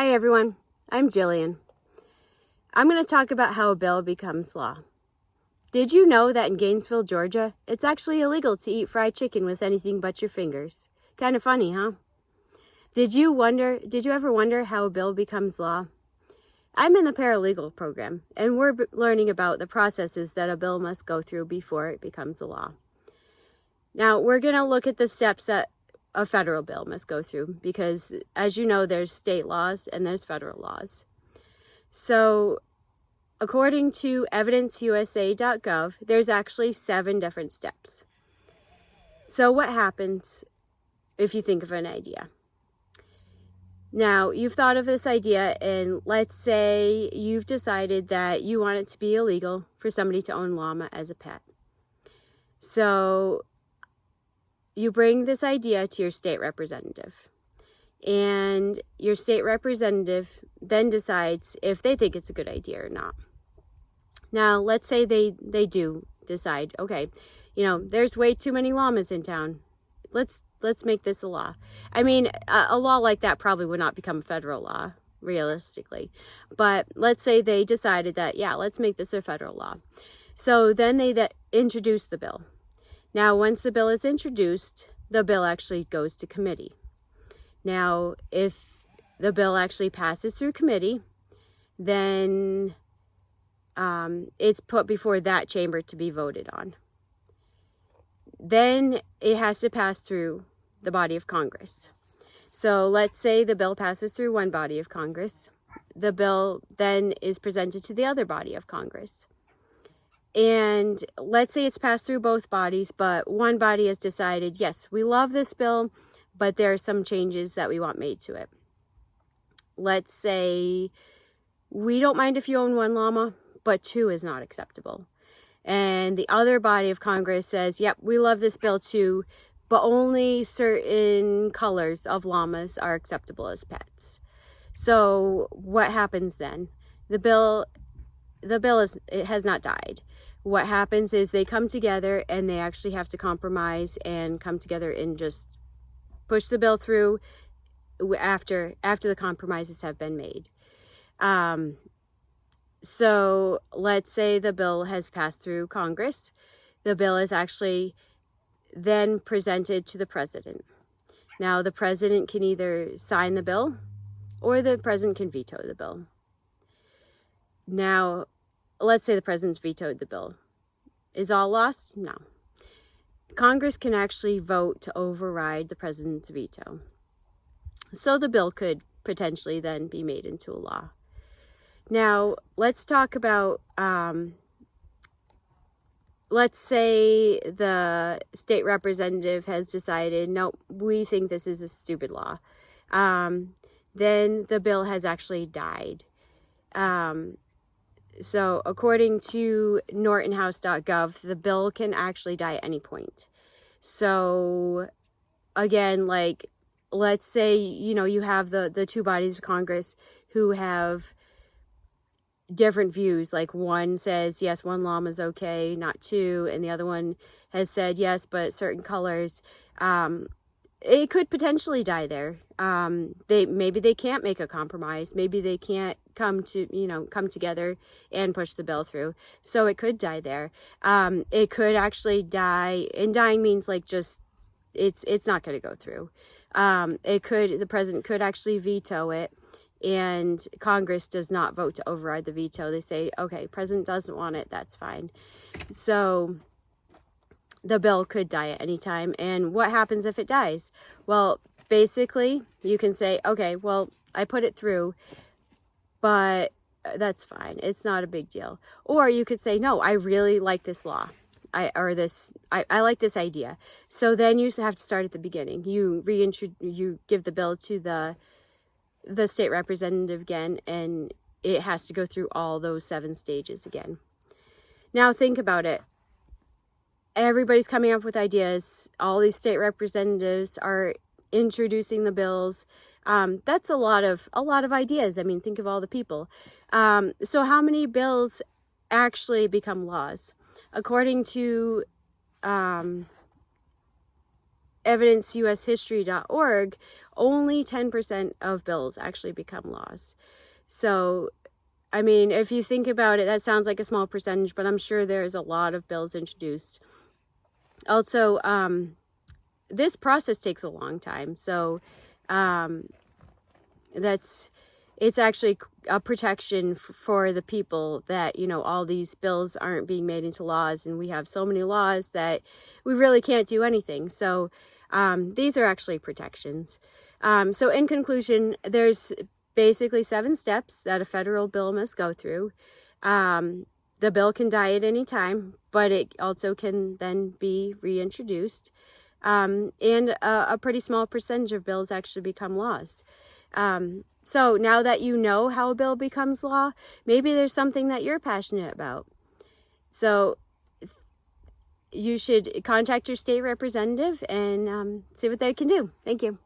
Hi everyone, I'm Jillian. I'm going to talk about how a bill becomes law. Did you know that in Gainesville, Georgia, it's actually illegal to eat fried chicken with anything but your fingers? Kind of funny, huh? Did you ever wonder how a bill becomes law? I'm in the paralegal program, and we're learning about the processes that a bill must go through before it becomes a law. Now, we're going to look at the steps that a federal bill must go through because, as you know, there's state laws and there's federal laws. So, according to evidenceusa.gov, there's actually 7 different steps. So, what happens if you think of an idea? Now, you've thought of this idea, and let's say you've decided that you want it to be illegal for somebody to own llama as a pet. So, you bring this idea to your state representative, and your state representative then decides if they think it's a good idea or not. Now, let's say they do decide, okay, there's way too many llamas in town. Let's make this a law. I mean, a law like that probably would not become a federal law, realistically. But let's say they decided that, yeah, let's make this a federal law. So then they introduce the bill. Now, once the bill is introduced, the bill actually goes to committee. Now, if the bill actually passes through committee, then it's put before that chamber to be voted on. Then it has to pass through the body of Congress. So let's say the bill passes through one body of Congress. The bill then is presented to the other body of Congress. And let's say it's passed through both bodies, but one body has decided, yes, we love this bill, but there are some changes that we want made to it. Let's say we don't mind if you own 1 llama, but 2 is not acceptable. And the other body of Congress says, yep, we love this bill too, but only certain colors of llamas are acceptable as pets. So what happens then? The bill has not died. What happens is they come together and they actually have to compromise and come together and just push the bill through after the compromises have been made. So let's say the bill has passed through Congress. The bill is actually then presented to the president. Now, the president can either sign the bill or the president can veto the bill. Now, let's say the president's vetoed the bill. Is all lost? No. Congress can actually vote to override the president's veto. So the bill could potentially then be made into a law. Now, let's talk about, let's say the state representative has decided, no, we think this is a stupid law. Then the bill has actually died. So according to nortonhouse.gov, the bill can actually die at any point. So again, let's say, you have the 2 bodies of Congress who have different views. Like one says, yes, 1 llama is okay, not 2. And the other one has said, yes, but certain colors. It could potentially die there. Maybe they can't make a compromise. Maybe they can't come together and push the bill through. So it could die there. It could actually die, and dying means it's not going to go through. The president could actually veto it, and Congress does not vote to override the veto. They say, okay, president doesn't want it, that's fine. So the bill could die at any time. And what happens if it dies? Well, basically, you can say, okay, well, I put it through, but that's fine. It's not a big deal. Or you could say, no, I really like this law. I like this idea. So then you have to start at the beginning. You give the bill to the state representative again, and it has to go through all those 7 stages again. Now think about it. Everybody's coming up with ideas. All these state representatives are introducing the bills. That's a lot of ideas. I mean, think of all the people. So how many bills actually become laws? According to evidenceushistory.org, only 10% of bills actually become laws. So, I mean, if you think about it, that sounds like a small percentage, but I'm sure there's a lot of bills introduced. Also, this process takes a long time. So, it's actually a protection for the people that, you know, all these bills aren't being made into laws, and we have so many laws that we really can't do anything. So these are actually protections. So in conclusion, there's basically 7 steps that a federal bill must go through. The bill can die at any time, but it also can then be reintroduced. And a pretty small percentage of bills actually become laws. So now that you know how a bill becomes law, maybe there's something that you're passionate about. So you should contact your state representative and see what they can do. Thank you.